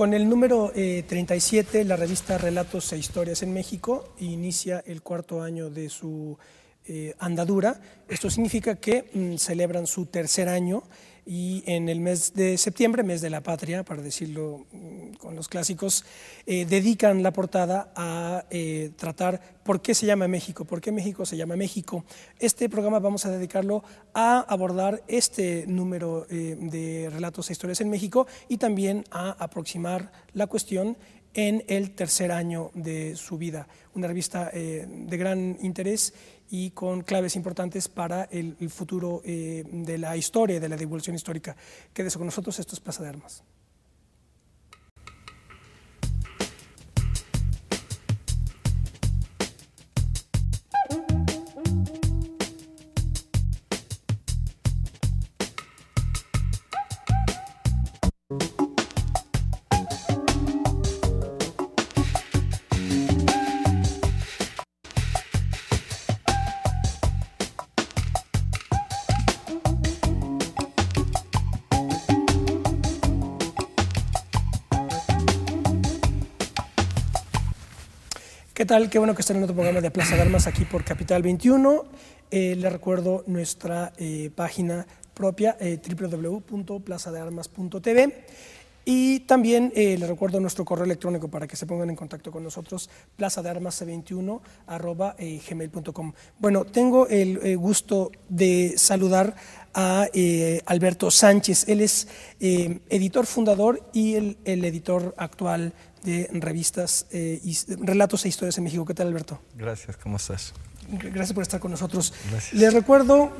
con el número 37, la revista Relatos e Historias en México inicia el 4º año de su andadura. Esto significa que celebran su 3er año y en el mes de septiembre, mes de la patria, para decirlo con los clásicos, dedican la portada a tratar por qué se llama México, por qué México se llama México. Este programa vamos a dedicarlo a abordar este número de Relatos e Historias en México y también a aproximar la cuestión en el 3er año de su vida. Una revista de gran interés y con claves importantes para el futuro de la historia y de la divulgación histórica. Quédese con nosotros, esto es Plaza de Armas. ¿Qué tal? Qué bueno que estén en otro programa de Plaza de Armas aquí por Capital 21. Les recuerdo nuestra página propia, www.plazadearmas.tv. Y también les recuerdo nuestro correo electrónico para que se pongan en contacto con nosotros, plazadearmas21@gmail.com. Bueno, tengo el gusto de saludar a Alberto Sánchez. Él es editor fundador y el editor actual de revistas Relatos e Historias en México. ¿Qué tal, Alberto? Gracias, ¿cómo estás? Gracias por estar con nosotros. Gracias. Les recuerdo,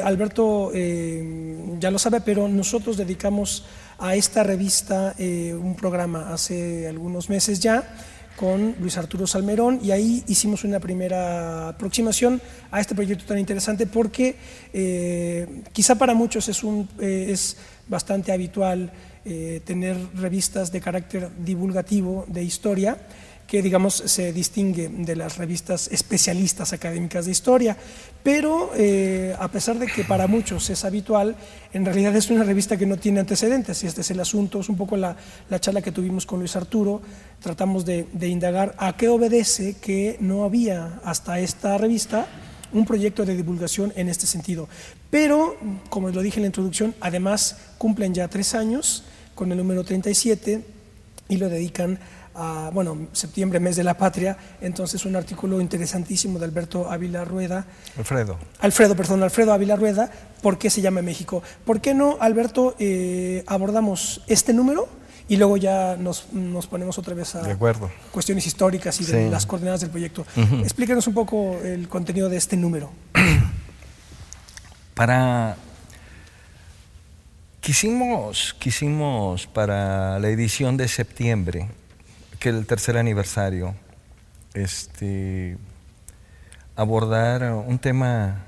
Alberto ya lo sabe, pero nosotros dedicamos a esta revista un programa hace algunos meses ya con Luis Arturo Salmerón, y ahí hicimos una primera aproximación a este proyecto tan interesante porque quizá para muchos es bastante habitual tener revistas de carácter divulgativo de historia, que digamos se distingue de las revistas especialistas académicas de historia, pero a pesar de que para muchos es habitual, en realidad es una revista que no tiene antecedentes, y este es el asunto. Es un poco la charla que tuvimos con Luis Arturo. Tratamos de indagar a qué obedece que no había hasta esta revista un proyecto de divulgación en este sentido. Pero, como lo dije en la introducción, además cumplen ya 3 años con el número 37 y lo dedican a, bueno, septiembre, mes de la patria. Entonces, un artículo interesantísimo de Alfredo Ávila Rueda, ¿por qué se llama México? ¿Por qué no, Alberto, abordamos este número y luego ya nos ponemos otra vez a cuestiones históricas y de las coordenadas del proyecto? Explícanos un poco el contenido de este número. Quisimos para la edición de septiembre, que es el 3er aniversario, abordar un tema,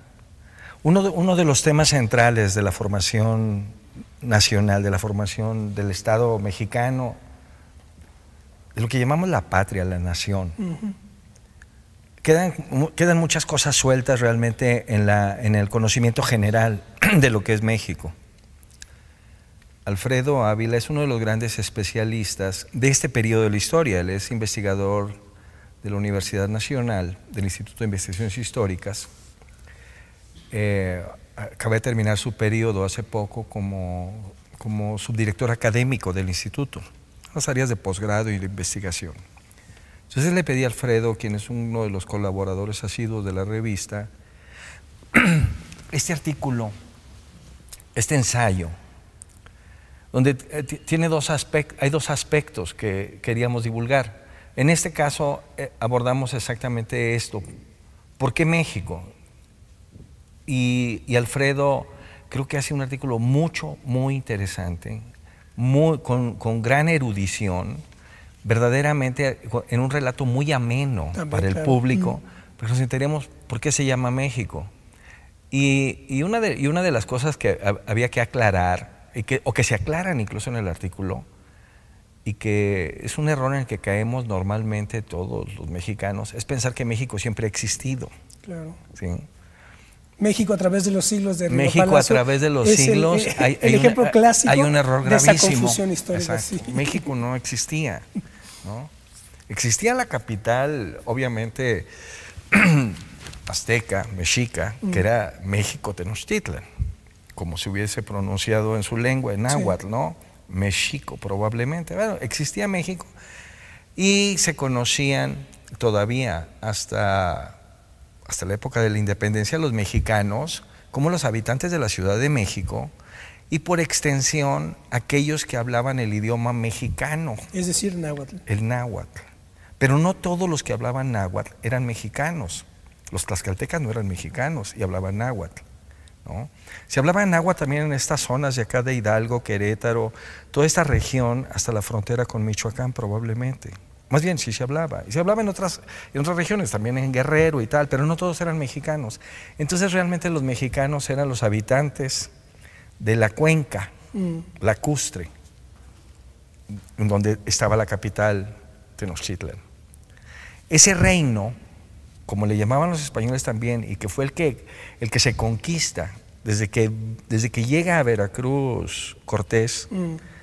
uno de los temas centrales de la formación nacional, de la formación del Estado mexicano, de lo que llamamos la patria, la nación. Quedan muchas cosas sueltas realmente en el conocimiento general de lo que es México. Alfredo Ávila es uno de los grandes especialistas de este periodo de la historia. Él es investigador de la Universidad Nacional, del Instituto de Investigaciones Históricas. Acaba de terminar su periodo hace poco como subdirector académico del instituto, las áreas de posgrado y de investigación. Entonces le pedí a Alfredo, quien es uno de los colaboradores asiduos de la revista, este artículo, este ensayo, donde hay 2 aspectos que queríamos divulgar. En este caso abordamos exactamente esto: ¿por qué México? Y Alfredo creo que hace un artículo muy interesante, con gran erudición, verdaderamente en un relato muy ameno también para el público, porque nos enteremos por qué se llama México. Y una de las cosas que había que aclarar, o que se aclaran incluso en el artículo, y que es un error en el que caemos normalmente todos los mexicanos, es pensar que México siempre ha existido. Claro. ¿Sí? México a través de los siglos de Rigo México Palacio, a través de los siglos. Hay ejemplo clásico hay un error gravísimo. De esa confusión histórica. Sí. México no existía, ¿no? Existía la capital, obviamente, azteca, mexica, que era México Tenochtitlan, como se hubiese pronunciado en su lengua, en náhuatl, sí. ¿No? México, probablemente. Bueno, existía México y se conocían todavía hasta la época de la independencia los mexicanos como los habitantes de la Ciudad de México y por extensión aquellos que hablaban el idioma mexicano. Es decir, náhuatl. El náhuatl. Pero no todos los que hablaban náhuatl eran mexicanos. Los tlaxcaltecas no eran mexicanos y hablaban náhuatl, ¿no? Se hablaba náhuatl también en estas zonas de acá de Hidalgo, Querétaro, toda esta región hasta la frontera con Michoacán probablemente. Más bien, sí se hablaba. Y se hablaba en otras regiones, también en Guerrero y tal, pero no todos eran mexicanos. Entonces realmente los mexicanos eran los habitantes de la cuenca, lacustre, en donde estaba la capital Tenochtitlan. Ese reino, como le llamaban los españoles también, y que fue el que se conquista, desde que llega a Veracruz Cortés,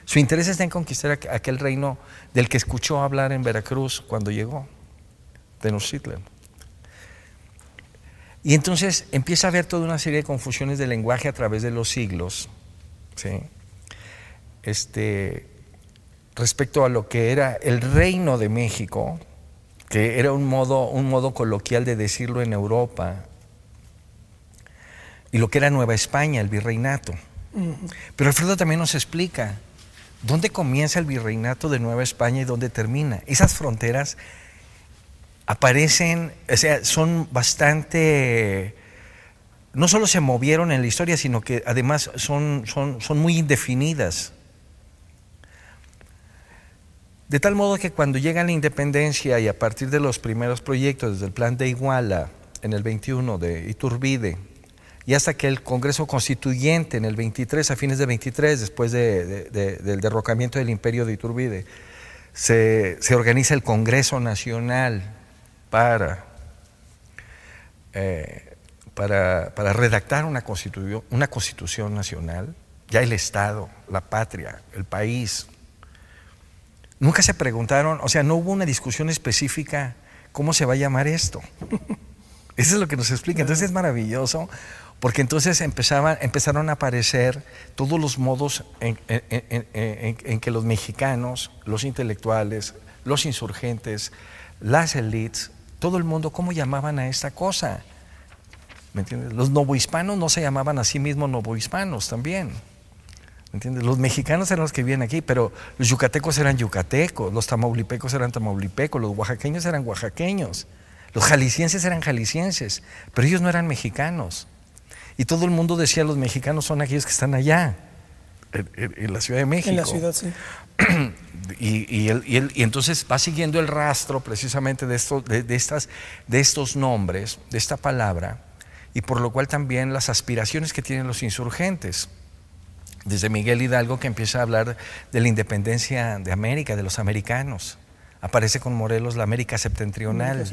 su interés está en conquistar aquel reino del que escuchó hablar en Veracruz cuando llegó, Tenochtitlan. Y entonces empieza a haber toda una serie de confusiones de lenguaje a través de los siglos, ¿sí? Respecto a lo que era el Reino de México, que era un modo coloquial de decirlo en Europa, y lo que era Nueva España, el virreinato. Pero Alfredo también nos explica dónde comienza el virreinato de Nueva España y dónde termina. Esas fronteras aparecen, o sea, son bastante, no solo se movieron en la historia, sino que además son muy indefinidas. De tal modo que cuando llega la independencia y a partir de los primeros proyectos, desde el plan de Iguala en el 21 de Iturbide, y hasta que el Congreso Constituyente en el 23, a fines de 23, después del derrocamiento del Imperio de Iturbide, se organiza el Congreso Nacional para redactar una constitución nacional, ya el Estado, la patria, el país. Nunca se preguntaron, o sea, no hubo una discusión específica cómo se va a llamar esto. Eso es lo que nos explica. Entonces es maravilloso, porque entonces empezaron a aparecer todos los modos en que los mexicanos, los intelectuales, los insurgentes, las élites, todo el mundo, ¿cómo llamaban a esta cosa? ¿Me entiendes? Los novohispanos no se llamaban a sí mismos novohispanos también. ¿Me entiendes? Los mexicanos eran los que vivían aquí, pero los yucatecos eran yucatecos, los tamaulipecos eran tamaulipecos, los oaxaqueños eran oaxaqueños, los jaliscienses eran jaliscienses, pero ellos no eran mexicanos. Y todo el mundo decía, los mexicanos son aquellos que están allá, en la Ciudad de México. En la ciudad, sí. Y entonces va siguiendo el rastro precisamente de estos nombres, de esta palabra, y por lo cual también las aspiraciones que tienen los insurgentes. Desde Miguel Hidalgo, que empieza a hablar de la independencia de América, de los americanos. Aparece con Morelos la América septentrional.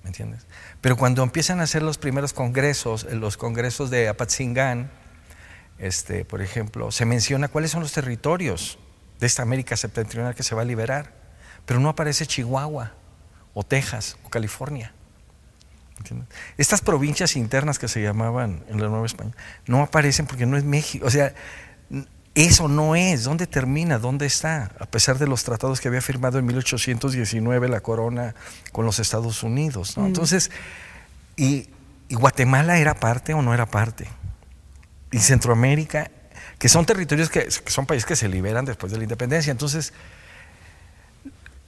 ¿Me entiendes? Pero cuando empiezan a hacer los primeros congresos, los congresos de Apatzingán, por ejemplo, se menciona cuáles son los territorios de esta América septentrional que se va a liberar, pero no aparece Chihuahua, o Texas, o California. ¿Entiendes? Estas provincias internas que se llamaban en la Nueva España no aparecen porque no es México. O sea, eso no es. ¿Dónde termina? ¿Dónde está? A pesar de los tratados que había firmado en 1819 la corona con los Estados Unidos, ¿no? Entonces, ¿y Guatemala era parte o no era parte? Y Centroamérica, que son territorios que son países que se liberan después de la independencia. Entonces,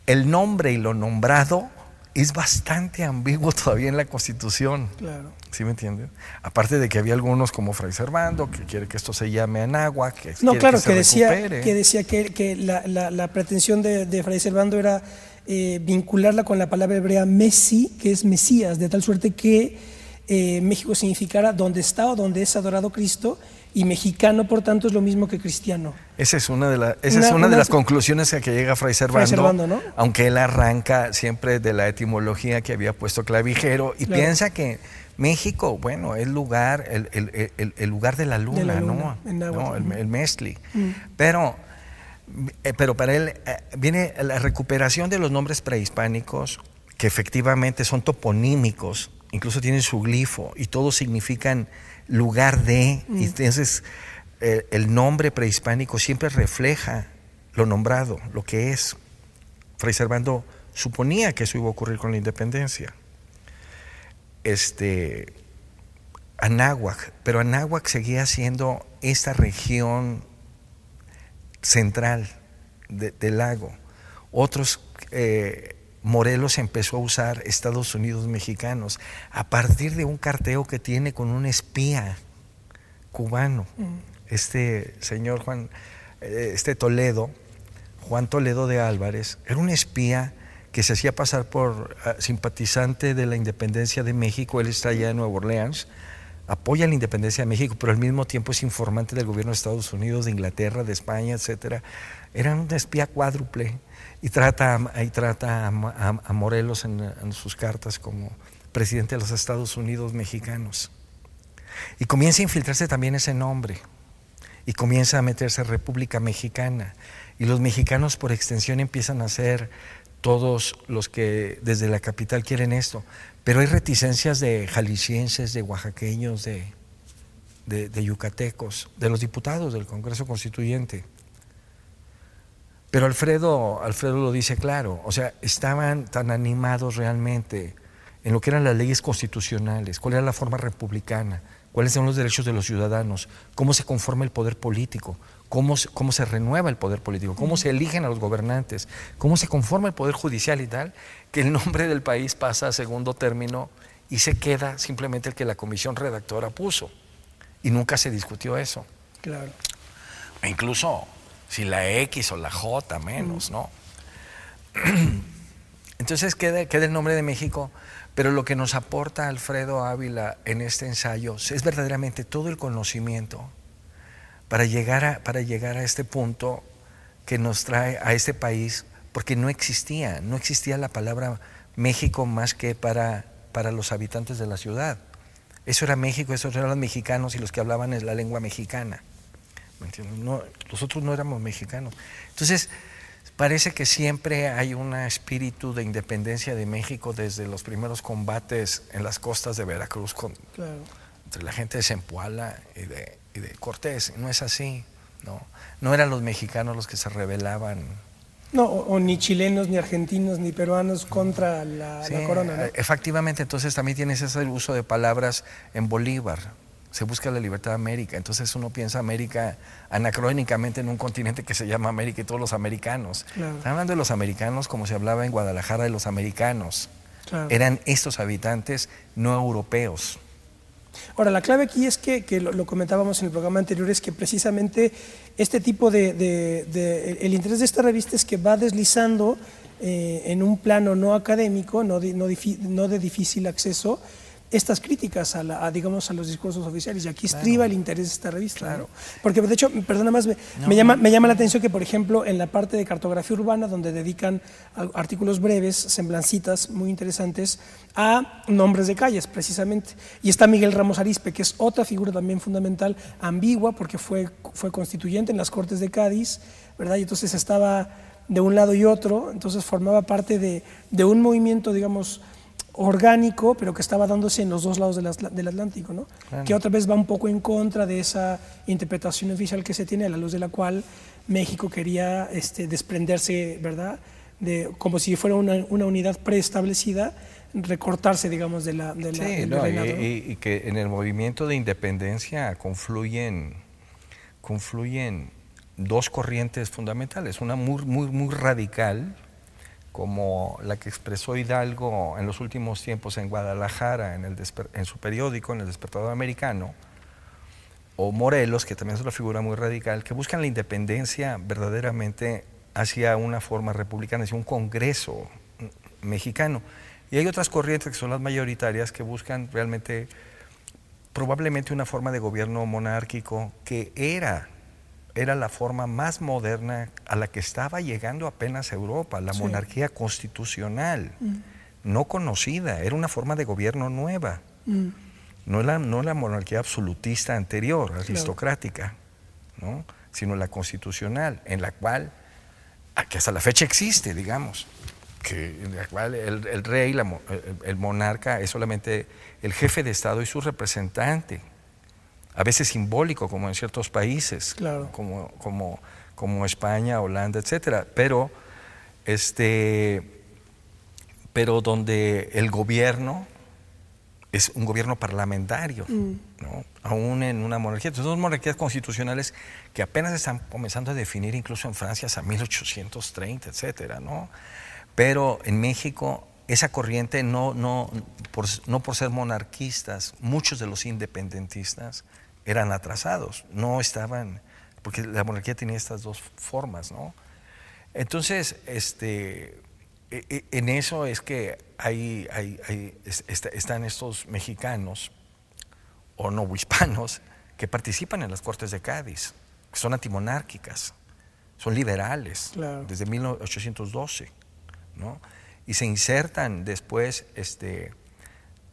el nombre y lo nombrado es bastante ambiguo todavía en la Constitución. Claro. ¿Sí me entienden? Aparte de que había algunos como Fray Servando que quiere que esto se llame Anáhuac, que decía que la pretensión de Fray Servando era vincularla con la palabra hebrea Messi, que es Mesías, de tal suerte que México significara donde está o donde es adorado Cristo, y mexicano, por tanto, es lo mismo que cristiano. Esa es una de las conclusiones a que llega Fray Servando, ¿no? Aunque él arranca siempre de la etimología que había puesto Clavijero y piensa que México, bueno, es el lugar de la luna, ¿no? ¿no? El Mestli. Pero para él viene la recuperación de los nombres prehispánicos, que efectivamente son toponímicos, incluso tienen su glifo y todos significan lugar de, y entonces el nombre prehispánico siempre refleja lo nombrado, lo que es. Fray Servando suponía que eso iba a ocurrir con la independencia. Anáhuac, pero Anáhuac seguía siendo esta región central del lago. Otros, Morelos empezó a usar Estados Unidos mexicanos a partir de un carteo que tiene con un espía cubano, señor Juan Toledo de Álvarez, era un espía que se hacía pasar por simpatizante de la independencia de México. Él está allá en Nueva Orleans, apoya la independencia de México, pero al mismo tiempo es informante del gobierno de Estados Unidos, de Inglaterra, de España, etc. Era un espía cuádruple y trata a Morelos en sus cartas como presidente de los Estados Unidos mexicanos. Y comienza a infiltrarse también ese nombre y comienza a meterse República Mexicana. Y los mexicanos por extensión empiezan a ser todos los que desde la capital quieren esto. Pero hay reticencias de jaliscienses, de oaxaqueños, de yucatecos, de los diputados del Congreso Constituyente. Pero Alfredo lo dice claro, o sea, estaban tan animados realmente en lo que eran las leyes constitucionales, cuál era la forma republicana, cuáles son los derechos de los ciudadanos, cómo se conforma el poder político, cómo se renueva el poder político, cómo se eligen a los gobernantes, cómo se conforma el poder judicial y tal, que el nombre del país pasa a segundo término y se queda simplemente el que la comisión redactora puso. Y nunca se discutió eso. Claro. E incluso si la X o la J menos, ¿no? Entonces queda el nombre de México, pero lo que nos aporta Alfredo Ávila en este ensayo es verdaderamente todo el conocimiento para llegar a este punto que nos trae a este país, porque no existía la palabra México más que para los habitantes de la ciudad. Eso era México, esos eran los mexicanos y los que hablaban la lengua mexicana. ¿Me entiendes? No, nosotros no éramos mexicanos. Entonces, parece que siempre hay un espíritu de independencia de México desde los primeros combates en las costas de Veracruz entre la gente de Zempoala y de Cortés. No es así, ¿no? No eran los mexicanos los que se rebelaban. No, o ni chilenos, ni argentinos, ni peruanos contra la corona, ¿no? Efectivamente, entonces también tienes ese uso de palabras en Bolívar. Se busca la libertad de América, entonces uno piensa América anacrónicamente en un continente que se llama América y todos los americanos. Claro. Están hablando de los americanos como se hablaba en Guadalajara de los americanos. Claro. Eran estos habitantes no europeos. Ahora, la clave aquí es que lo comentábamos en el programa anterior, es que precisamente este tipo el interés de esta revista es que va deslizando en un plano no académico, no de difícil acceso, estas críticas digamos, a los discursos oficiales, y aquí estriba el interés de esta revista. Claro. ¿No? Porque de hecho, perdona más, me llama la atención que, por ejemplo, en la parte de cartografía urbana, donde dedican artículos breves, semblancitas muy interesantes, a nombres de calles, precisamente. Y está Miguel Ramos Arizpe, que es otra figura también fundamental, ambigua, porque fue constituyente en las Cortes de Cádiz, ¿verdad? Y entonces estaba de un lado y otro, entonces formaba parte de un movimiento, digamos, orgánico, pero que estaba dándose en los dos lados del Atlántico, ¿no? Claro. Que otra vez va un poco en contra de esa interpretación oficial que se tiene, a la luz de la cual México quería desprenderse, ¿verdad?, como si fuera una unidad preestablecida, recortarse, digamos, del reinado, ¿no? Y que en el movimiento de independencia confluyen dos corrientes fundamentales, una muy radical, como la que expresó Hidalgo en los últimos tiempos en Guadalajara, en su periódico, en El Despertador Americano, o Morelos, que también es una figura muy radical, que buscan la independencia verdaderamente hacia una forma republicana, hacia un Congreso mexicano. Y hay otras corrientes que son las mayoritarias que buscan realmente probablemente una forma de gobierno monárquico que era la forma más moderna a la que estaba llegando apenas Europa, la monarquía constitucional, no conocida, era una forma de gobierno nueva, no la monarquía absolutista anterior, aristocrática, ¿no? Sino la constitucional, en la cual, que hasta la fecha existe, digamos, en la cual el rey, el monarca, es solamente el jefe de Estado y su representante, a veces simbólico, como en ciertos países, como España, Holanda, etcétera, pero donde el gobierno es un gobierno parlamentario, ¿no? Aún en una monarquía. Entonces, son monarquías constitucionales que apenas están comenzando a definir, incluso en Francia, hasta 1830, etcétera, ¿no? Pero en México, esa corriente, no por ser monarquistas, muchos de los independentistas eran atrasados, no estaban, porque la monarquía tenía estas dos formas, ¿no? Entonces, en eso es que están estos mexicanos o novohispanos que participan en las Cortes de Cádiz, que son antimonárquicas, son liberales, desde 1812, ¿no? Y se insertan después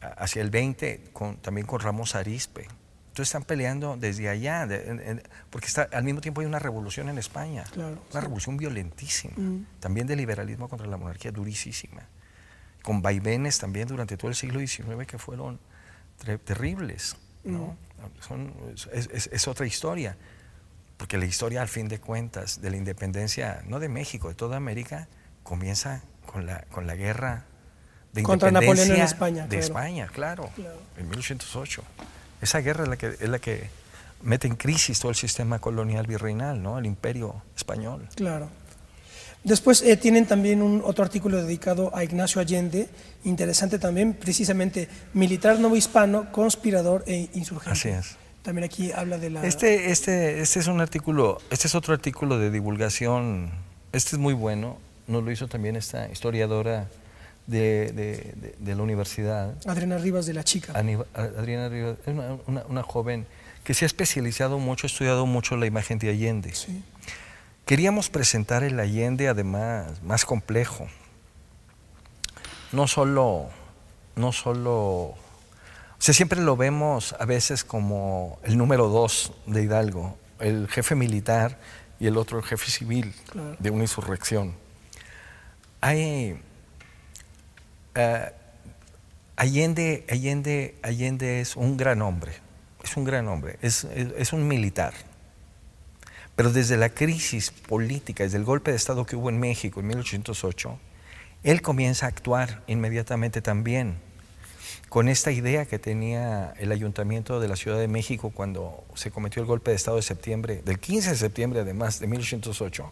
hacia el 20 también con Ramos Arizpe. Entonces están peleando desde allá, porque al mismo tiempo hay una revolución en España, una revolución violentísima, también de liberalismo contra la monarquía, durísima, con vaivenes también durante todo el siglo XIX que fueron terribles, ¿no? Es otra historia, porque la historia, al fin de cuentas, de la independencia, no de México, de toda América, comienza con la guerra de contra independencia Napoleón en España, de España, en 1808. Esa guerra es la que mete en crisis todo el sistema colonial virreinal, ¿no? El imperio español. Claro. Después tienen también otro artículo dedicado a Ignacio Allende, interesante también, precisamente militar novohispano, conspirador e insurgente. Así es. También aquí habla de la... Este es un artículo, este es otro artículo de divulgación, este es muy bueno, nos lo hizo también esta historiadora de la universidad. Adriana Rivas de la Chica. Adriana Rivas es una joven que se ha especializado mucho, ha estudiado mucho la imagen de Allende. Sí. Queríamos presentar el Allende, además, más complejo. No solo, o sea, siempre lo vemos a veces como el número 2 de Hidalgo, el jefe militar y el otro el jefe civil de una insurrección. Allende es un gran hombre, es un militar. Pero desde la crisis política, desde el golpe de Estado que hubo en México en 1808, él comienza a actuar inmediatamente también con esta idea que tenía el Ayuntamiento de la Ciudad de México cuando se cometió el golpe de Estado de septiembre, del 15 de septiembre además de 1808.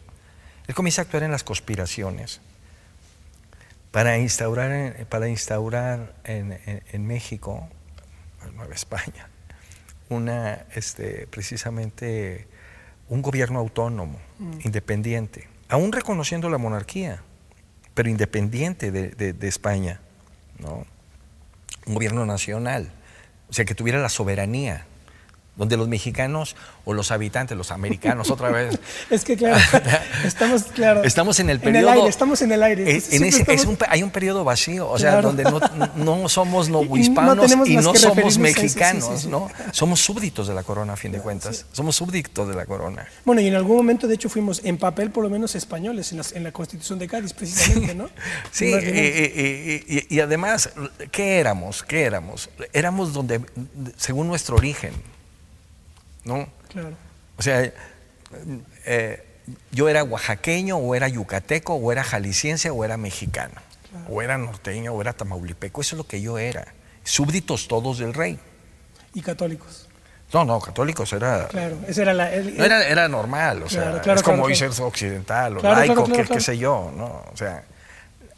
Él comienza a actuar en las conspiraciones para instaurar en México, en Nueva España, precisamente un gobierno autónomo, independiente, aún reconociendo la monarquía, pero independiente de España, ¿no? Un gobierno nacional, o sea, que tuviera la soberanía, donde los mexicanos o los habitantes, los americanos, otra vez. Es que claro, estamos en el periodo. Estamos en el aire. Hay un periodo vacío, o sea, donde no somos novohispanos y no somos mexicanos, ¿no? Somos súbditos de la corona, a fin de cuentas. Somos súbditos de la corona. Bueno, y en algún momento, de hecho, fuimos en papel, por lo menos españoles, en la Constitución de Cádiz, precisamente, ¿no? Sí, y además, ¿qué éramos? Éramos donde, según nuestro origen, ¿no? Claro. O sea, yo era oaxaqueño, o era yucateco, o era jalisciense, o era mexicano, o era norteño, o era tamaulipeco. Eso es lo que yo era. Súbditos todos del rey. ¿Y católicos? No, católicos era... Claro, esa era era normal, o sea, es como ser occidental, o laico, qué sé yo, ¿no? O sea,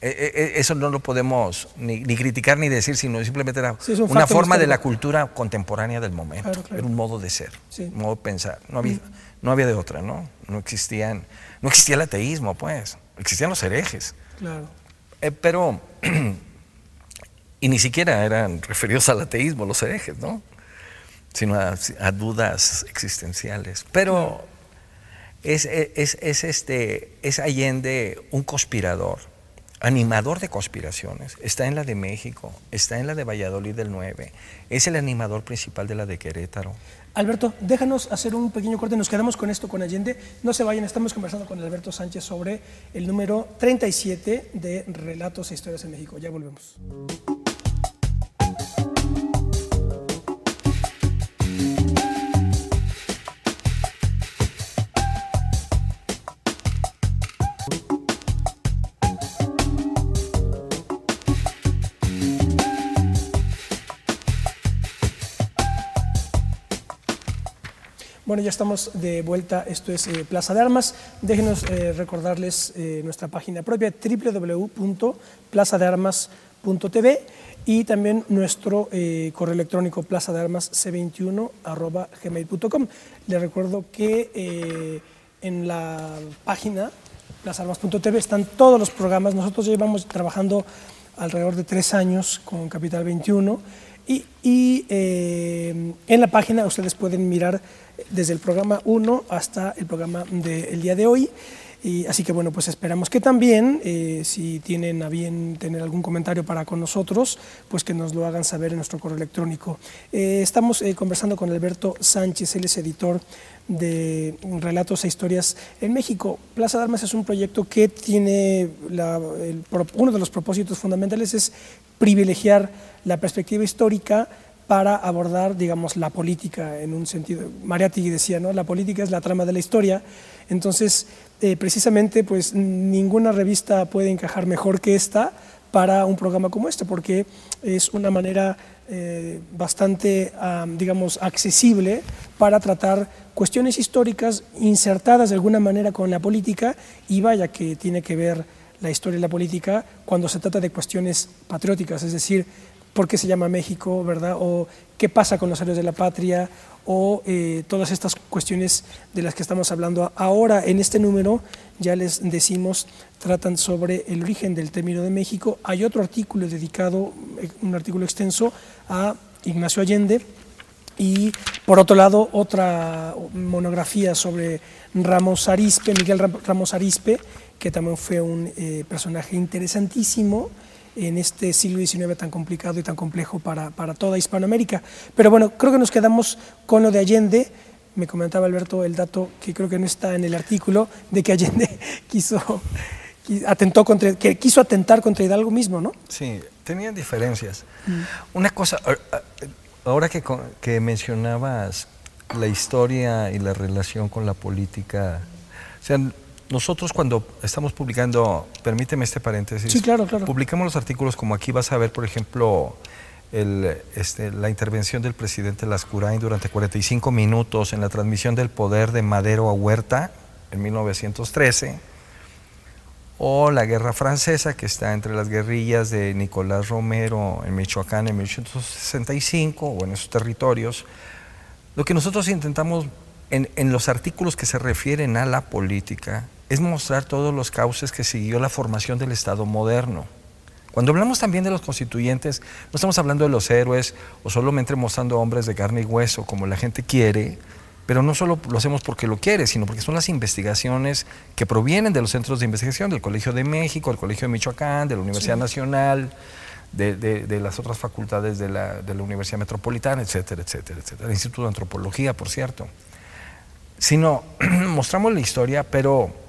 eso no lo podemos ni criticar ni decir, sino simplemente era una forma de la cultura contemporánea del momento. Era un modo de ser, un modo de pensar. No había de otra, ¿no? No existía el ateísmo, pues. Existían los herejes. Claro. Pero, y ni siquiera eran referidos al ateísmo los herejes, ¿no? sino a dudas existenciales. Pero es Allende un conspirador, animador de conspiraciones. Está en la de México, está en la de Valladolid del 9, es el animador principal de la de Querétaro. Alberto, déjanos hacer un pequeño corte, nos quedamos con esto, con Allende. No se vayan, estamos conversando con Alberto Sánchez sobre el número 37 de Relatos e Historias en México. Ya volvemos. Bueno, ya estamos de vuelta, esto es Plaza de Armas. Déjenos recordarles nuestra página propia, www.plazadearmas.tv, y también nuestro correo electrónico plazadearmasc21@gmail.com. Les recuerdo que en la página plazadearmas.tv están todos los programas. Nosotros llevamos trabajando alrededor de 3 años con Capital 21 y en la página ustedes pueden mirar desde el programa 1 hasta el programa del día de hoy. Y así que bueno, pues esperamos que también, si tienen a bien tener algún comentario para con nosotros, pues que nos lo hagan saber en nuestro correo electrónico. Estamos conversando con Alberto Sánchez, él es editor de Relatos e Historias en México. Plaza de Armas es un proyecto que tiene, uno de los propósitos fundamentales es privilegiar la perspectiva histórica para abordar, digamos, la política en un sentido. Mariátegui decía, ¿no? La política es la trama de la historia. Entonces, precisamente, pues ninguna revista puede encajar mejor que esta para un programa como este, porque es una manera bastante, digamos, accesible para tratar cuestiones históricas insertadas de alguna manera con la política, y vaya que tiene que ver la historia y la política cuando se trata de cuestiones patrióticas, es decir, por qué se llama México, ¿verdad? O qué pasa con los héroes de la patria, o todas estas cuestiones de las que estamos hablando ahora. En este número, ya les decimos, tratan sobre el origen del término de México. Hay otro artículo dedicado, un artículo extenso a Ignacio Allende, y por otro lado otra monografía sobre Ramos Arizpe, Miguel Ramos Arizpe, que también fue un personaje interesantísimo en este siglo XIX tan complicado y tan complejo para toda Hispanoamérica. Pero bueno, creo que nos quedamos con lo de Allende. Me comentaba Alberto el dato que creo que no está en el artículo, de que Allende quiso atentar contra Hidalgo mismo, ¿no? Sí, tenían diferencias. Una cosa, ahora que mencionabas la historia y la relación con la política, o sea, nosotros cuando estamos publicando, permíteme este paréntesis, sí, claro. Publicamos los artículos como aquí vas a ver, por ejemplo, la intervención del presidente Lascurain durante 45 minutos en la transmisión del poder de Madero a Huerta en 1913, o la Guerra Francesa, que está entre las guerrillas de Nicolás Romero en Michoacán en 1865, o en esos territorios. Lo que nosotros intentamos en los artículos que se refieren a la política es mostrar todos los cauces que siguió la formación del Estado moderno. Cuando hablamos también de los constituyentes, no estamos hablando de los héroes o solamente mostrando hombres de carne y hueso como la gente quiere, pero no solo lo hacemos porque lo quiere, sino porque son las investigaciones que provienen de los centros de investigación, del Colegio de México, del Colegio de Michoacán, de la Universidad Nacional, de las otras facultades de la Universidad Metropolitana, etcétera, etcétera, etcétera. El Instituto de Antropología, por cierto. Sino, mostramos la historia, pero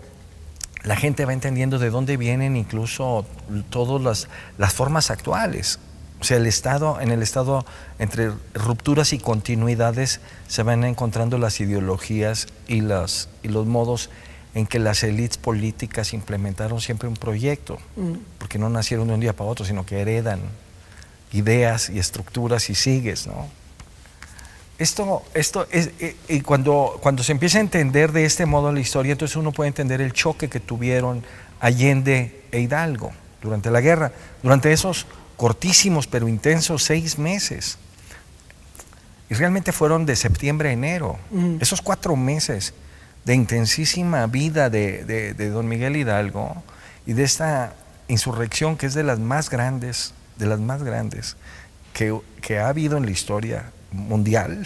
la gente va entendiendo de dónde vienen incluso todas las formas actuales. O sea, en el Estado, entre rupturas y continuidades, se van encontrando las ideologías y los modos en que las élites políticas implementaron siempre un proyecto, porque no nacieron de un día para otro, sino que heredan ideas y estructuras y sigues, ¿no? Esto es, y cuando se empieza a entender de este modo la historia, entonces uno puede entender el choque que tuvieron Allende e Hidalgo durante la guerra, durante esos cortísimos pero intensos 6 meses. Y realmente fueron de septiembre a enero, esos 4 meses de intensísima vida de don Miguel Hidalgo y de esta insurrección que es de las más grandes que ha habido en la historia mundial,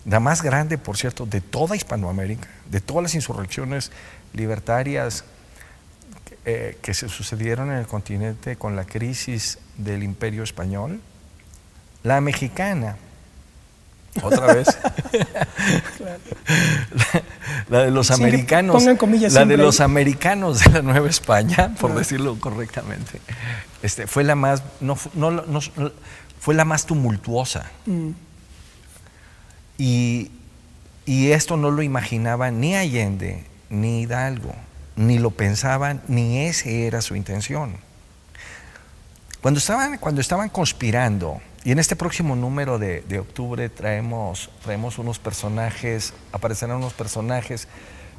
la más grande, por cierto, de toda Hispanoamérica, de todas las insurrecciones libertarias que se sucedieron en el continente con la crisis del Imperio Español. La mexicana, otra vez, claro. la de los americanos, la de los americanos de la Nueva España, por decirlo correctamente, fue la más, fue la más tumultuosa. Y esto no lo imaginaba ni Allende ni Hidalgo, ni lo pensaban, ni ese era su intención. Cuando estaban conspirando, y en este próximo número de octubre traemos unos personajes, aparecerán unos personajes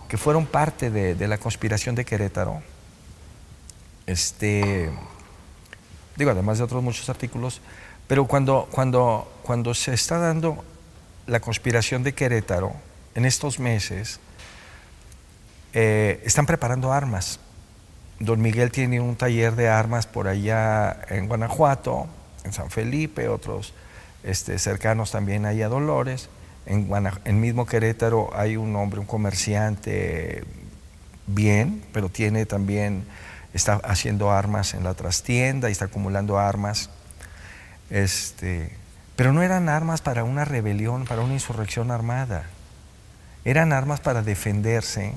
que fueron parte de la conspiración de Querétaro. Digo, además de otros muchos artículos, pero cuando se está dando la conspiración de Querétaro, en estos meses, están preparando armas. Don Miguel tiene un taller de armas por allá en Guanajuato, en San Felipe, otros cercanos también ahí a Dolores. En mismo Querétaro hay un hombre, un comerciante bien, pero está haciendo armas en la trastienda y está acumulando armas. Pero no eran armas para una rebelión, para una insurrección armada. Eran armas para defenderse.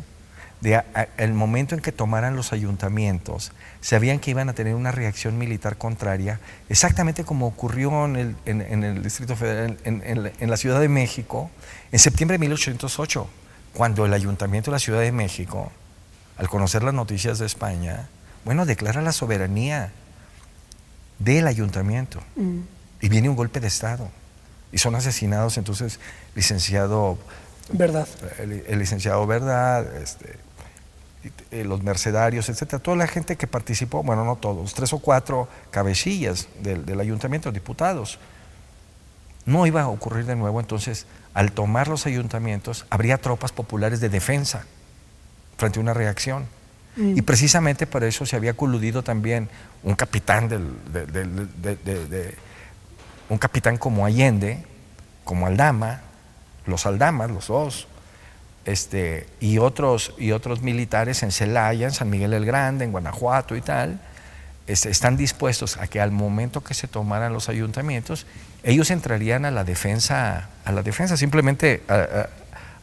El momento en que tomaran los ayuntamientos, sabían que iban a tener una reacción militar contraria, exactamente como ocurrió en el Distrito Federal, en la Ciudad de México, en septiembre de 1808, cuando el Ayuntamiento de la Ciudad de México, al conocer las noticias de España, declara la soberanía del ayuntamiento. Y viene un golpe de Estado. Y son asesinados entonces licenciado Verdad. El licenciado Verdad, los mercedarios, etcétera, toda la gente que participó, bueno, no todos, 3 o 4 cabecillas del ayuntamiento, diputados. No iba a ocurrir de nuevo, entonces, al tomar los ayuntamientos, habría tropas populares de defensa frente a una reacción. Y precisamente por eso se había coludido también un capitán un capitán como Allende, como Aldama, los Aldamas, los dos, y otros militares en Celaya, en San Miguel el Grande, en Guanajuato y tal, están dispuestos a que al momento que se tomaran los ayuntamientos, ellos entrarían a la defensa simplemente a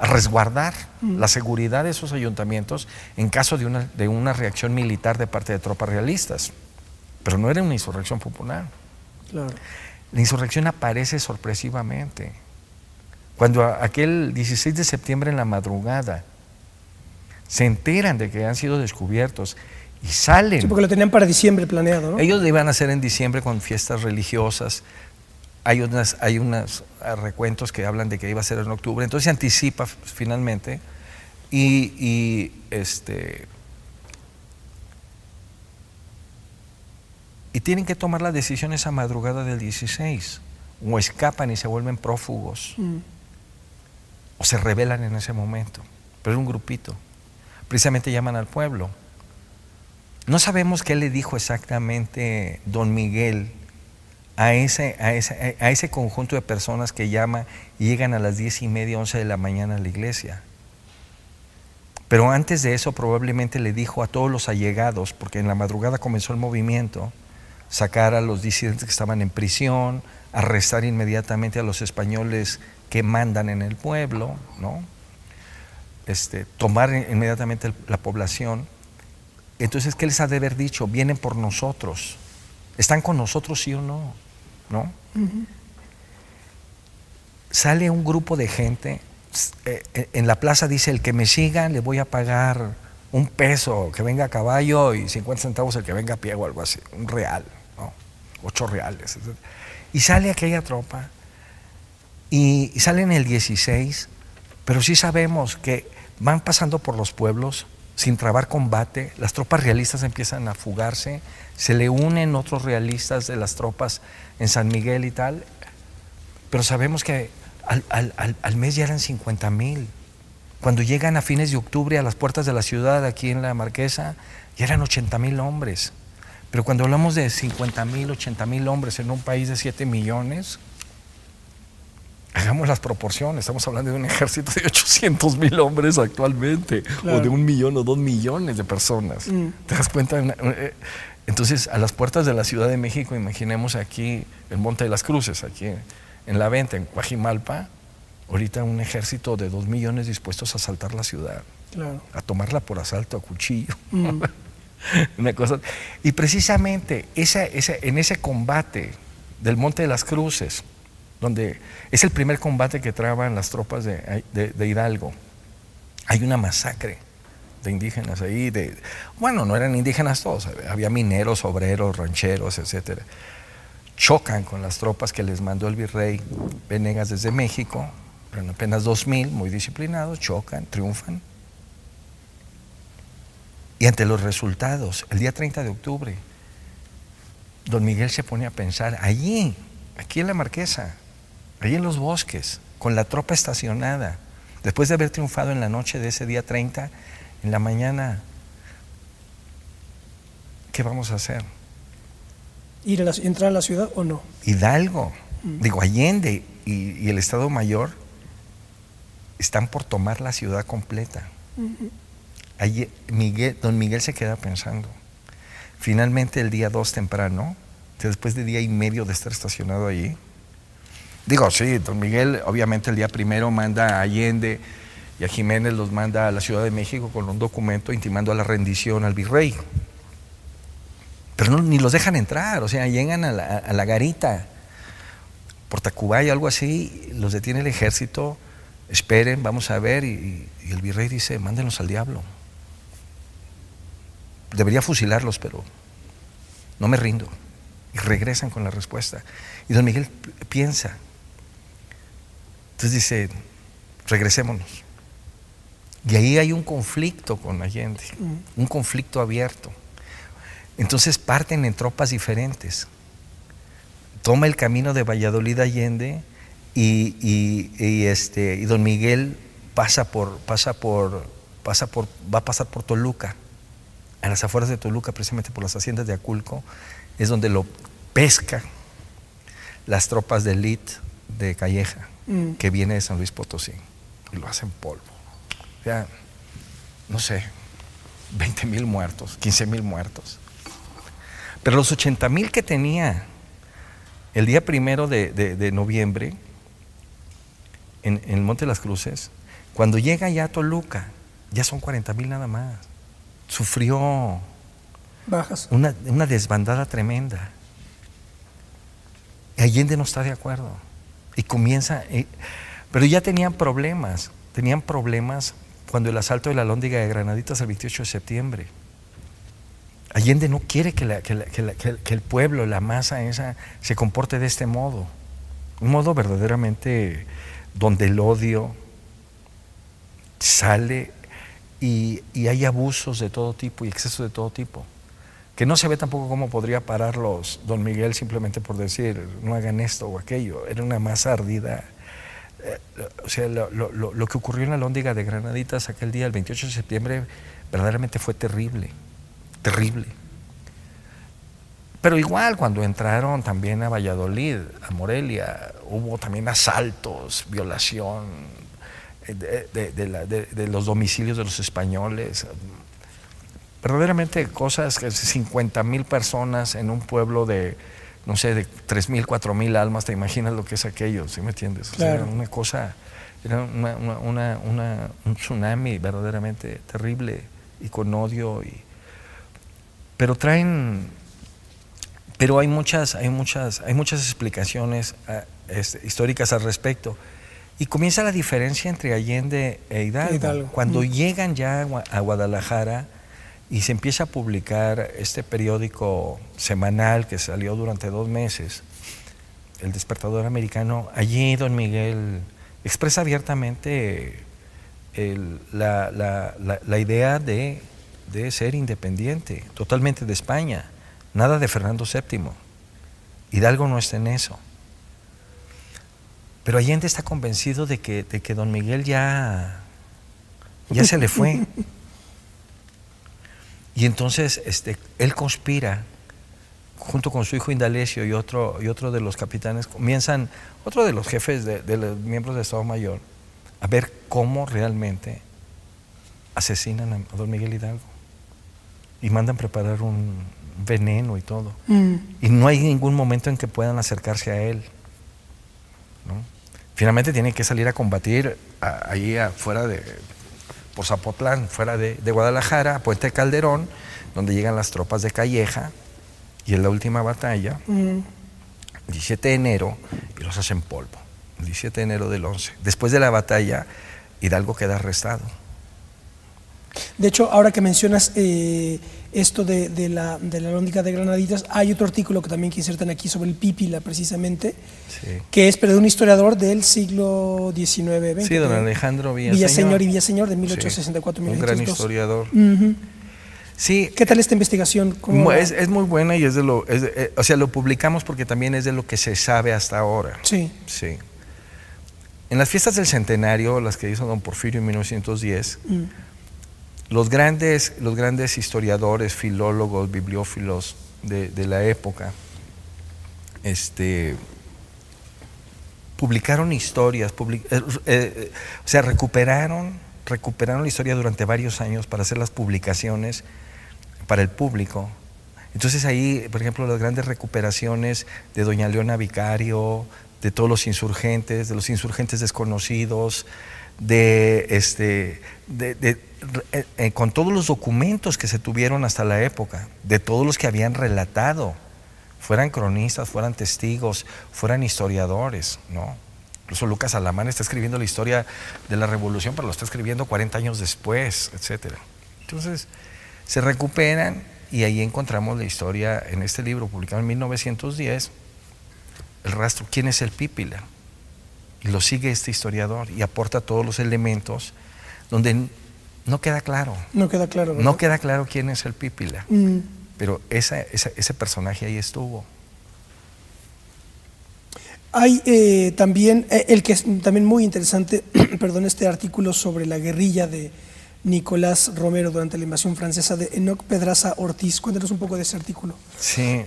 resguardar la seguridad de esos ayuntamientos en caso de una reacción militar de parte de tropas realistas. Pero no era una insurrección popular. Claro. La insurrección aparece sorpresivamente. Cuando aquel 16 de septiembre en la madrugada se enteran de que han sido descubiertos y salen. Sí, porque lo tenían para diciembre planeado, ¿no? Ellos lo iban a hacer en diciembre con fiestas religiosas. Hay unos recuentos que hablan de que iba a ser en octubre. Entonces se anticipa finalmente y tienen que tomar la decisión esa madrugada del 16. O escapan y se vuelven prófugos. O se rebelan en ese momento. Pero es un grupito. Precisamente llaman al pueblo. No sabemos qué le dijo exactamente don Miguel a ese conjunto de personas que llama y llegan a las 10:30, 11 de la mañana a la iglesia. Pero antes de eso probablemente le dijo a todos los allegados, porque en la madrugada comenzó el movimiento, sacar a los disidentes que estaban en prisión, arrestar inmediatamente a los españoles que mandan en el pueblo, ¿no? Tomar inmediatamente la población. Entonces, ¿qué les ha de haber dicho? Vienen por nosotros. ¿Están con nosotros, sí o no? ¿No? Sale un grupo de gente. En la plaza dice, el que me siga le voy a pagar $1 que venga a caballo y 50 centavos el que venga a pie o algo así. $1, ¿no? 8 reales. Etc. Y sale aquella tropa. Y salen el 16, pero sí sabemos que van pasando por los pueblos sin trabar combate. Las tropas realistas empiezan a fugarse, se le unen otros realistas de las tropas en San Miguel y tal, pero sabemos que al mes ya eran 50,000. Cuando llegan a fines de octubre a las puertas de la ciudad, aquí en la Marquesa, ya eran 80,000 hombres. Pero cuando hablamos de 50,000, 80,000 hombres en un país de 7 millones, Hagamos las proporciones, estamos hablando de un ejército de 800,000 hombres actualmente, claro, o de 1 millón o 2 millones de personas. ¿Te das cuenta? Entonces, a las puertas de la Ciudad de México, imaginemos aquí el Monte de las Cruces, aquí en La Venta, en Coajimalpa, ahorita un ejército de 2 millones dispuestos a asaltar la ciudad, claro, a tomarla por asalto a cuchillo. Una cosa. Y precisamente en ese combate del Monte de las Cruces, donde es el primer combate que traban las tropas de Hidalgo, hay una masacre de indígenas ahí. Bueno, no eran indígenas todos, había mineros, obreros, rancheros, etcétera. Chocan con las tropas que les mandó el virrey Venegas desde México, eran apenas 2,000, muy disciplinados, chocan, triunfan. Y ante los resultados, el día 30 de octubre, don Miguel se pone a pensar, allí, aquí en la Marquesa, allí en los bosques, con la tropa estacionada, después de haber triunfado en la noche de ese día 30, en la mañana, ¿qué vamos a hacer? ¿Entrar a la ciudad o no? Hidalgo, digo, Allende y el Estado Mayor están por tomar la ciudad completa. Allí, don Miguel se queda pensando. Finalmente, el día 2 temprano, después de día y medio de estar estacionado allí, digo, sí, don Miguel obviamente el día primero manda a Allende y a Jiménez, los manda a la Ciudad de México con un documento intimando a la rendición al virrey. Pero no, ni los dejan entrar, o sea, llegan a la garita, por Tacubaya, algo así, los detiene el ejército, esperen, vamos a ver, y el virrey dice, mándenlos al diablo. Debería fusilarlos, pero no me rindo. Y regresan con la respuesta. Y don Miguel piensa. Entonces dice, regresémonos. Y ahí hay un conflicto con Allende, un conflicto abierto. Entonces parten en tropas diferentes. Toma el camino de Valladolid a Allende y don Miguel va a pasar por Toluca, a las afueras de Toluca, precisamente por las haciendas de Aculco, es donde lo pesca las tropas de élite de Calleja, que viene de San Luis Potosí, y lo hacen polvo. O sea, no sé, 20,000 muertos, 15,000 muertos. Pero los 80,000 que tenía el día 1 de noviembre en el Monte de las Cruces, cuando llega ya a Toluca, ya son 40,000 nada más. Sufrió bajas, una desbandada tremenda. Allende no está de acuerdo y comienza, pero ya tenían problemas cuando el asalto de la Alhóndiga de Granaditas el 28 de septiembre. Allende no quiere que el pueblo, la masa esa, se comporte de este modo. Un modo verdaderamente donde el odio sale y hay abusos de todo tipo y excesos de todo tipo. Que no se ve tampoco cómo podría pararlos don Miguel simplemente por decir, no hagan esto o aquello. Era una masa ardida. O sea, lo que ocurrió en la Alhóndiga de Granaditas aquel día, el 28 de septiembre, verdaderamente fue terrible. Terrible. Pero igual cuando entraron también a Valladolid, a Morelia, hubo también asaltos, violación de los domicilios de los españoles. Verdaderamente cosas que 50,000 personas en un pueblo de, no sé, de 3,000, 4,000 almas, ¿te imaginas lo que es aquello? ¿Sí me entiendes? Claro. O sea, era una cosa, era un tsunami verdaderamente terrible y con odio pero hay muchas explicaciones históricas al respecto. Y comienza la diferencia entre Allende e Hidalgo. Cuando llegan ya a Guadalajara y se empieza a publicar este periódico semanal que salió durante 2 meses, El Despertador Americano, allí don Miguel expresa abiertamente la idea de ser independiente, totalmente de España, nada de Fernando VII. Hidalgo no está en eso. Pero Allende está convencido de que don Miguel ya se le fue. Y entonces él conspira junto con su hijo Indalecio y otro de los capitanes, comienzan, otro de los jefes de los miembros de Estado Mayor, a ver cómo realmente asesinan a don Miguel Hidalgo. Y mandan preparar un veneno y todo. Y no hay ningún momento en que puedan acercarse a él, ¿no? Finalmente tienen que salir a combatir ahí afuera por Zapotlán, fuera de Guadalajara, a Puente Calderón, donde llegan las tropas de Calleja, y en la última batalla, 17 de enero, y los hacen polvo, el 17 de enero del 11. Después de la batalla, Hidalgo queda arrestado. De hecho, ahora que mencionas esto de la Alhóndiga de Granaditas, hay otro artículo que también que insertan aquí sobre el Pípila, precisamente, sí, que es pero de un historiador del siglo XIX-XX. Sí, don Alejandro Villaseñor y Villaseñor, de 1864-1902. Sí, un gran historiador. Sí. ¿Qué tal esta investigación? Es muy buena y o sea, lo publicamos porque también es de lo que se sabe hasta ahora. Sí. Sí. En las fiestas del centenario, las que hizo don Porfirio en 1910, los grandes historiadores, filólogos, bibliófilos de la época, publicaron historias, o sea, recuperaron la historia durante varios años para hacer las publicaciones para el público. Entonces ahí, por ejemplo, las grandes recuperaciones de doña Leona Vicario, de todos los insurgentes, de los insurgentes desconocidos, con todos los documentos que se tuvieron hasta la época, de todos los que habían relatado, fueran cronistas, fueran testigos, fueran historiadores, ¿no? Incluso Lucas Alamán está escribiendo la historia de la Revolución, pero lo está escribiendo 40 años después, etc. Entonces, se recuperan y ahí encontramos la historia en este libro publicado en 1910, el rastro, ¿quién es el Pípila? Y lo sigue este historiador y aporta todos los elementos donde no queda claro. No queda claro, ¿verdad? No queda claro quién es el Pípila, pero ese personaje ahí estuvo. Hay también, el que es también muy interesante, perdón, este artículo sobre la guerrilla de Nicolás Romero durante la invasión francesa, de Enoc Pedraza Ortiz. Cuéntanos un poco de ese artículo. Sí.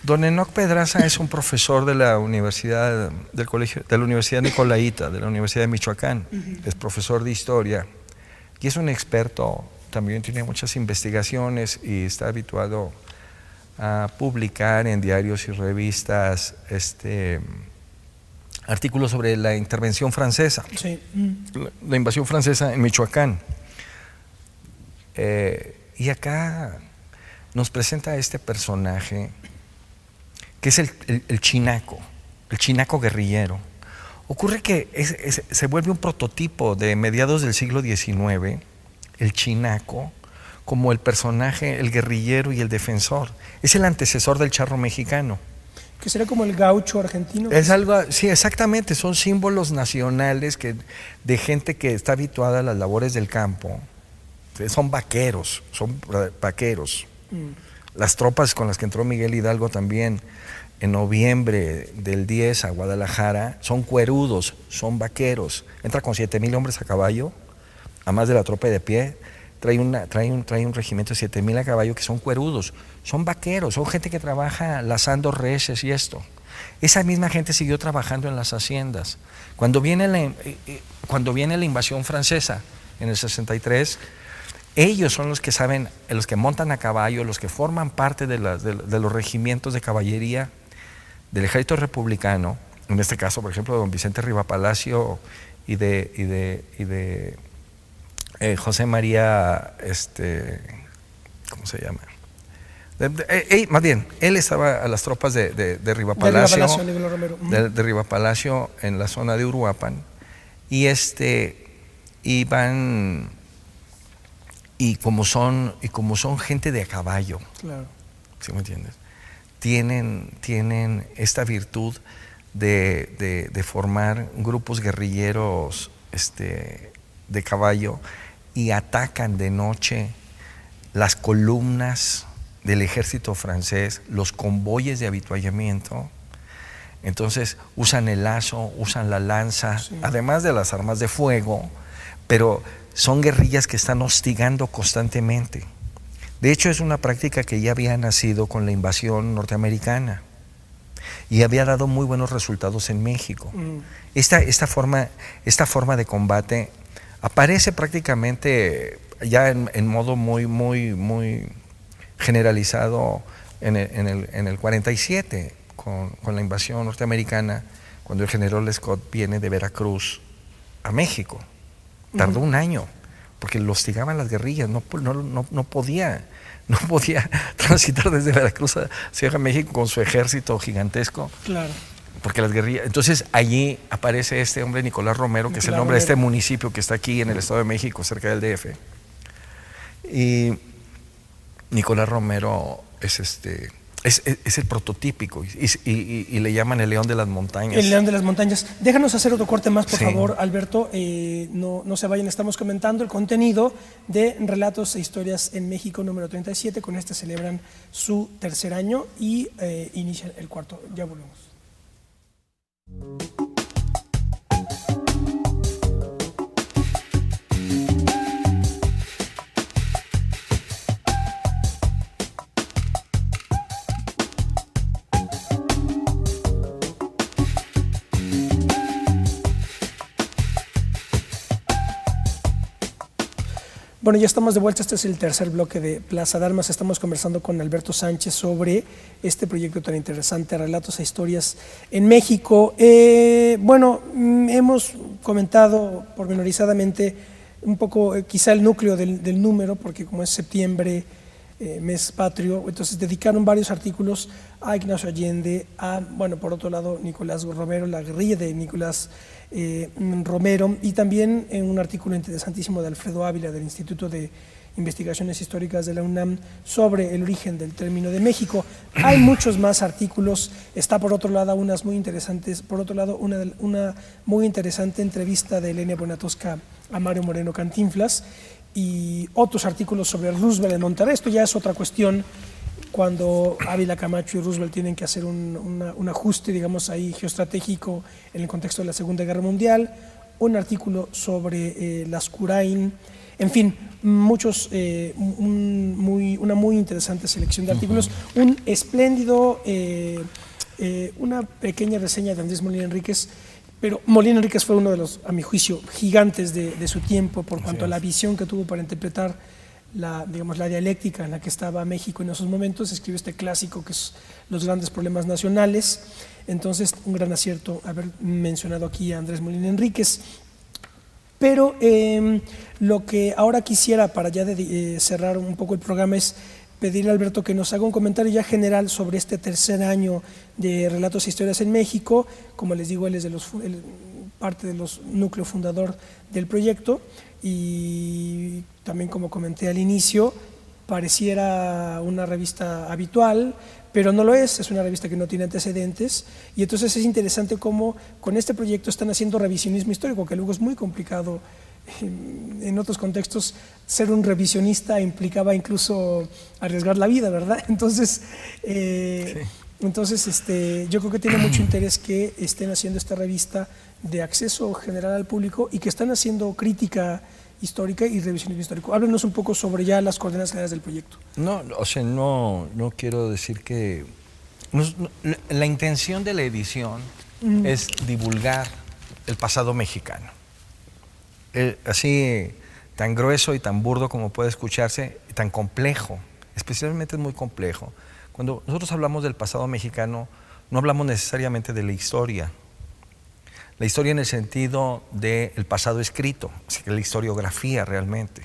Don Enoc Pedraza es un profesor de la Universidad Nicolaita, de la Universidad de Michoacán. Es profesor de historia y es un experto, también tiene muchas investigaciones y está habituado a publicar en diarios y revistas artículos sobre la intervención francesa, sí, la invasión francesa en Michoacán. Y acá nos presenta a este personaje que es el chinaco guerrillero. Ocurre que se vuelve un prototipo de mediados del siglo XIX, el chinaco, como el personaje, el guerrillero y el defensor. Es el antecesor del charro mexicano. Que será como el gaucho argentino. Es algo, sí, exactamente, son símbolos nacionales de gente que está habituada a las labores del campo. Son vaqueros. Las tropas con las que entró Miguel Hidalgo también en noviembre del 10 a Guadalajara son cuerudos, son vaqueros. Entra con 7,000 hombres a caballo, a más de la tropa de pie. Trae un regimiento de 7,000 a caballo que son cuerudos, son vaqueros, son gente que trabaja lazando reses y esto. Esa misma gente siguió trabajando en las haciendas. Cuando viene la invasión francesa en el 63, ellos son los que saben, los que montan a caballo, los que forman parte de los regimientos de caballería del ejército republicano, en este caso, por ejemplo, don Vicente Rivapalacio y de José María, ¿cómo se llama? Más bien, él estaba a las tropas de Rivapalacio, de Rivapalacio en la zona de Uruapan, y van, y como son gente de a caballo, claro, ¿sí me entiendes? Tienen esta virtud de formar grupos guerrilleros de caballo y atacan de noche las columnas del ejército francés, los convoyes de avituallamiento. Entonces usan el lazo, usan la lanza, sí, además de las armas de fuego, pero son guerrillas que están hostigando constantemente. De hecho, es una práctica que ya había nacido con la invasión norteamericana y había dado muy buenos resultados en México. Esta forma de combate aparece prácticamente ya en modo muy generalizado en el 47, con la invasión norteamericana, cuando el general Scott viene de Veracruz a México. Tardó un año, porque lo hostigaban las guerrillas, no podía transitar desde Veracruz hacia México con su ejército gigantesco. Claro. Porque las guerrillas. Entonces allí aparece este hombre, Nicolás Romero, que es el nombre de este municipio que está aquí en el Estado de México, cerca del DF. Y Nicolás Romero es el prototípico y le llaman el león de las montañas. El león de las montañas. Déjanos hacer otro corte más, por favor, Alberto. No se vayan, estamos comentando el contenido de Relatos e Historias en México número 37. Con este celebran su tercer año y inician el cuarto. Ya volvemos. Bueno, ya estamos de vuelta. Este es el tercer bloque de Plaza de Armas. Estamos conversando con Alberto Sánchez sobre este proyecto tan interesante, Relatos e Historias en México. Bueno, hemos comentado pormenorizadamente un poco quizá el núcleo del número, porque como es septiembre, mes patrio, entonces dedicaron varios artículos a Ignacio Allende, bueno, por otro lado, Nicolás Romero, la guerrilla de Nicolás Romero, y también en un artículo interesantísimo de Alfredo Ávila del Instituto de Investigaciones Históricas de la UNAM sobre el origen del término de México. Hay muchos más artículos. Está por otro lado unas muy interesantes, por otro lado una muy interesante entrevista de Elena Bonatosca a Mario Moreno Cantinflas y otros artículos sobre Roosevelt en Monterrey. Esto ya es otra cuestión, cuando Ávila Camacho y Roosevelt tienen que hacer un ajuste, digamos, ahí geoestratégico en el contexto de la Segunda Guerra Mundial, un artículo sobre Lascurain, en fin, muchos, una muy interesante selección de artículos, un espléndido, una pequeña reseña de Andrés Molina Enríquez, pero Molina Enríquez fue uno de los, a mi juicio, gigantes de su tiempo por cuanto a la visión que tuvo para interpretar la dialéctica en la que estaba México en esos momentos. Escribió este clásico que es Los grandes problemas nacionales. Entonces, un gran acierto haber mencionado aquí a Andrés Molina Enríquez. Pero lo que ahora quisiera, para ya cerrar un poco el programa, es pedirle a Alberto que nos haga un comentario ya general sobre este tercer año de Relatos e Historias en México. Como les digo, él es parte de los núcleo fundador del proyecto, y también, como comenté al inicio, pareciera una revista habitual, pero no lo es una revista que no tiene antecedentes, y entonces es interesante cómo con este proyecto están haciendo revisionismo histórico, que luego es muy complicado. En otros contextos, ser un revisionista implicaba incluso arriesgar la vida, ¿verdad? Entonces, yo creo que tiene mucho interés que estén haciendo esta revista de acceso general al público y que están haciendo crítica histórica y revisionismo histórico. Háblenos un poco sobre ya las coordenadas generales del proyecto. No quiero decir que... la intención de la edición es divulgar el pasado mexicano. Así tan grueso y tan burdo como puede escucharse, tan complejo, especialmente es muy complejo. Cuando nosotros hablamos del pasado mexicano, no hablamos necesariamente de la historia en el sentido del pasado escrito, así que la historiografía realmente,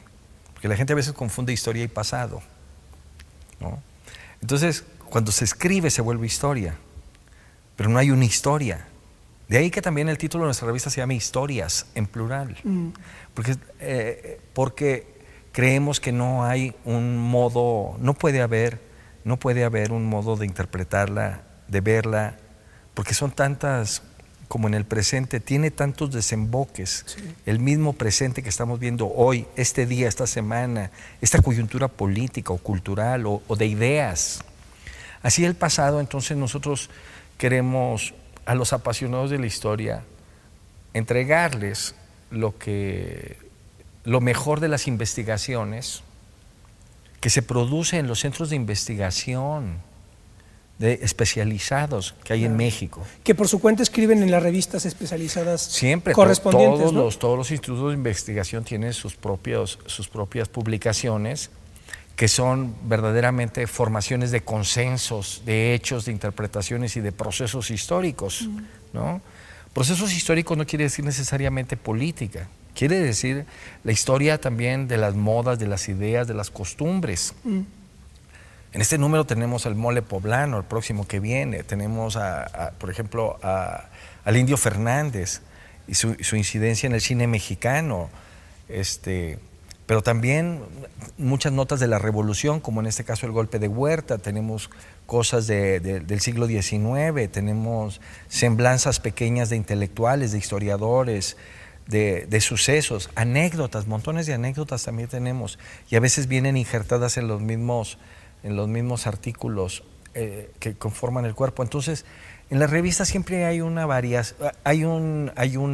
porque la gente a veces confunde historia y pasado, ¿no? Entonces, cuando se escribe se vuelve historia, pero no hay una historia. De ahí que también el título de nuestra revista se llama Historias, en plural, porque creemos que no hay un modo, no puede haber un modo de interpretarla, de verla, porque son tantas, como en el presente, tiene tantos desemboques, el mismo presente que estamos viendo hoy, este día, esta semana, esta coyuntura política o cultural o de ideas. Así el pasado, entonces nosotros queremos a los apasionados de la historia entregarles lo mejor de las investigaciones que se produce en los centros de investigación especializados que hay en México. Que por su cuenta escriben en las revistas especializadas siempre, correspondientes, todos los institutos de investigación tienen sus propias publicaciones, que son verdaderamente formaciones de consensos, de hechos, de interpretaciones y de procesos históricos, ¿no? Procesos históricos no quiere decir necesariamente política, quiere decir la historia también de las modas, de las ideas, de las costumbres. En este número tenemos al mole poblano, el próximo que viene, tenemos, por ejemplo, al Indio Fernández y su incidencia en el cine mexicano, pero también muchas notas de la Revolución, como en este caso el golpe de Huerta, tenemos cosas del siglo XIX, tenemos semblanzas pequeñas de intelectuales, de historiadores, de sucesos, anécdotas, montones de anécdotas también tenemos, y a veces vienen injertadas en los mismos artículos que conforman el cuerpo. Entonces, en la revista siempre hay una variación, hay un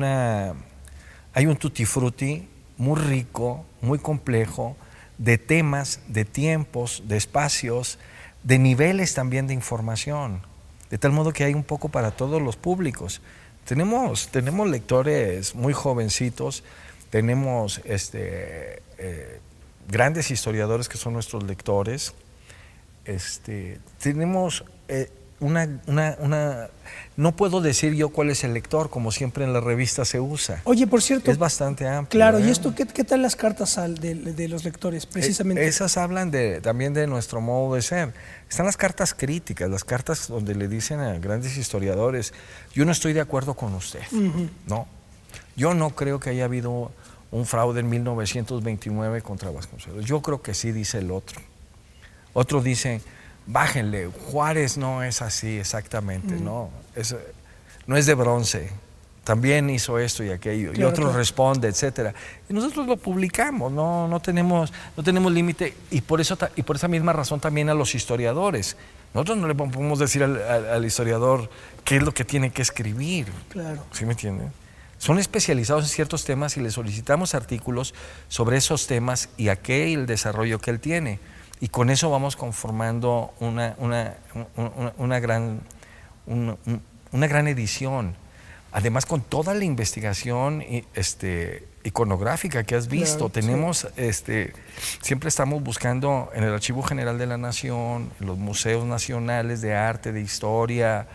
tutti frutti muy rico, muy complejo, de temas, de tiempos, de espacios, de niveles también de información, de tal modo que hay un poco para todos los públicos. Tenemos lectores muy jovencitos, tenemos grandes historiadores que son nuestros lectores. Tenemos no puedo decir yo cuál es el lector, como siempre en la revista se usa. Oye, por cierto, es bastante amplio. Claro, ¿y esto qué tal las cartas de los lectores, precisamente? Esas hablan también de nuestro modo de ser. Están las cartas críticas, las cartas donde le dicen a grandes historiadores, yo no estoy de acuerdo con usted, ¿no? Yo no creo que haya habido un fraude en 1929 contra Vasconcelos. Yo creo que sí, dice el otro. Otro dice, bájenle, Juárez no es así exactamente, no es de bronce, también hizo esto y aquello, y otro responde, etcétera. Y nosotros lo publicamos, no tenemos límite, y por esa misma razón también a los historiadores. Nosotros no le podemos decir al historiador qué es lo que tiene que escribir. Claro. ¿Sí me entienden? Son especializados en ciertos temas y le solicitamos artículos sobre esos temas y aquel desarrollo que él tiene. Y con eso vamos conformando una gran edición. Además, con toda la investigación iconográfica que has visto, claro, tenemos, siempre estamos buscando en el Archivo General de la Nación, en los museos nacionales de arte, de historia,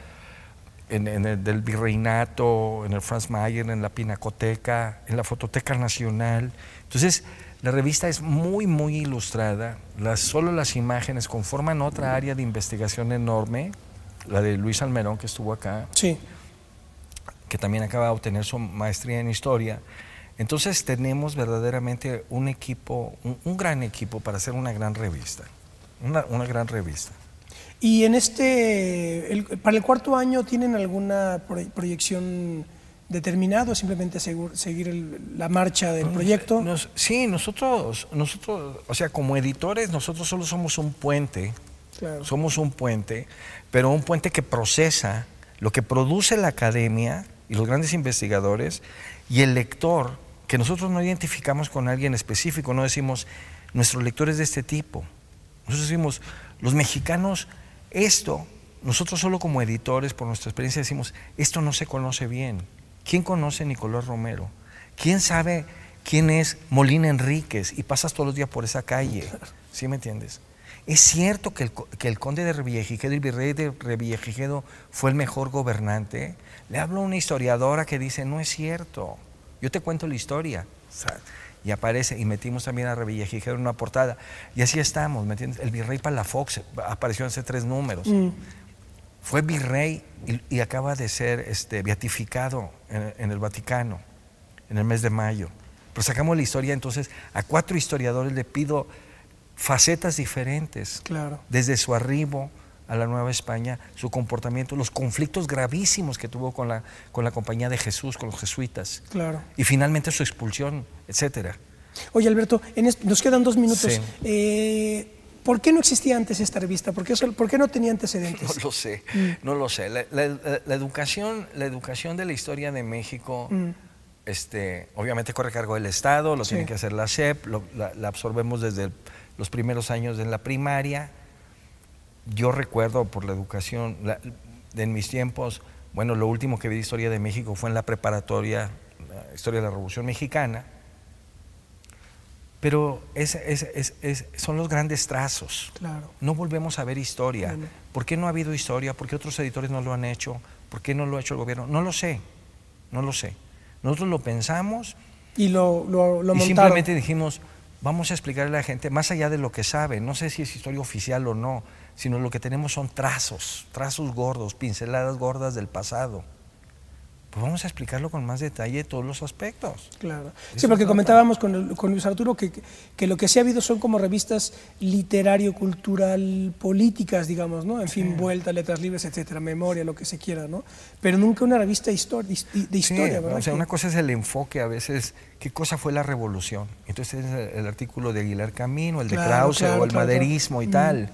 en el del Virreinato, en el Franz Mayer, en la Pinacoteca, en la Fototeca Nacional. Entonces, la revista es muy, muy ilustrada. Solo las imágenes conforman otra área de investigación enorme, la de Luis Almerón, que estuvo acá, sí, que también acaba de obtener su maestría en historia. Entonces tenemos verdaderamente un equipo, un gran equipo para hacer una gran revista, una gran revista. Y en para el cuarto año, ¿tienen alguna proyección determinado, simplemente seguir la marcha del proyecto? Sí, nosotros, o sea, como editores, nosotros solo somos un puente, claro. Somos un puente, pero un puente que procesa lo que produce la academia y los grandes investigadores y el lector, que nosotros no identificamos con alguien específico, no decimos, nuestro lector es de este tipo. Nosotros decimos, los mexicanos, nosotros solo como editores, por nuestra experiencia, decimos, esto no se conoce bien. ¿Quién conoce a Nicolás Romero? ¿Quién sabe quién es Molina Enríquez? Y pasas todos los días por esa calle, ¿sí me entiendes? Es cierto que el conde de Revillagigedo y el virrey de Revillagigedo fue el mejor gobernante. Le hablo a una historiadora que dice, no es cierto, yo te cuento la historia. O sea, y aparece, y metimos también a Revillagigedo en una portada. Y así estamos, ¿me entiendes? El virrey Palafox apareció hace 3 números. Fue virrey y acaba de ser beatificado en el Vaticano, en el mes de mayo. Pero sacamos la historia, entonces, a 4 historiadores le pido facetas diferentes. Claro. Desde su arribo a la Nueva España, su comportamiento, los conflictos gravísimos que tuvo con la Compañía de Jesús, con los jesuitas. Claro. Y finalmente su expulsión, etcétera. Oye, Alberto, nos quedan 2 minutos. Sí. ¿Por qué no existía antes esta revista? ¿Por qué no tenía antecedentes? No lo sé, no lo sé. La educación de la historia de México, obviamente corre a cargo del Estado, lo tiene que hacer la SEP, la absorbemos desde los primeros años en la primaria. Yo recuerdo por la educación, en mis tiempos, bueno, lo último que vi de Historia de México fue en la preparatoria, la Historia de la Revolución Mexicana, pero son los grandes trazos. Claro. No volvemos a ver historia. Claro. ¿Por qué no ha habido historia? ¿Por qué otros editores no lo han hecho? ¿Por qué no lo ha hecho el gobierno? No lo sé, no lo sé. Nosotros lo pensamos y lo montaron. Simplemente dijimos, vamos a explicarle a la gente, más allá de lo que sabe, no sé si es historia oficial o no, sino lo que tenemos son trazos gordos, pinceladas gordas del pasado. Pues vamos a explicarlo con más detalle todos los aspectos. Claro. Sí, porque comentábamos con Luis Arturo que lo que sí ha habido son como revistas literario-cultural-políticas, digamos, ¿no? En fin, Vuelta, Letras Libres, etcétera, Memoria, lo que se quiera, ¿no? Pero nunca una revista de historia, ¿verdad? O sea, una cosa es el enfoque a veces, ¿qué cosa fue la revolución? Entonces el artículo de Aguilar Camín, o el de Krause, o el maderismo y tal.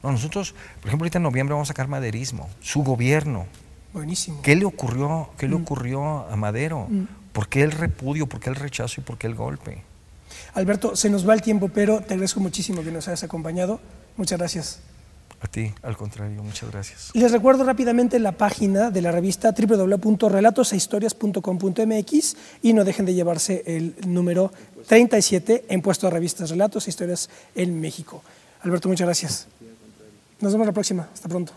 No, nosotros, por ejemplo, ahorita en noviembre vamos a sacar maderismo, su gobierno. Buenísimo. ¿Qué le ocurrió a Madero? ¿Por qué el repudio, por qué el rechazo y por qué el golpe? Alberto, se nos va el tiempo, pero te agradezco muchísimo que nos hayas acompañado. Muchas gracias. A ti, al contrario, muchas gracias. Les recuerdo rápidamente la página de la revista www.relatosehistorias.com.mx y no dejen de llevarse el número 37 en puesto de revistas Relatos e Historias en México. Alberto, muchas gracias. Nos vemos la próxima. Hasta pronto.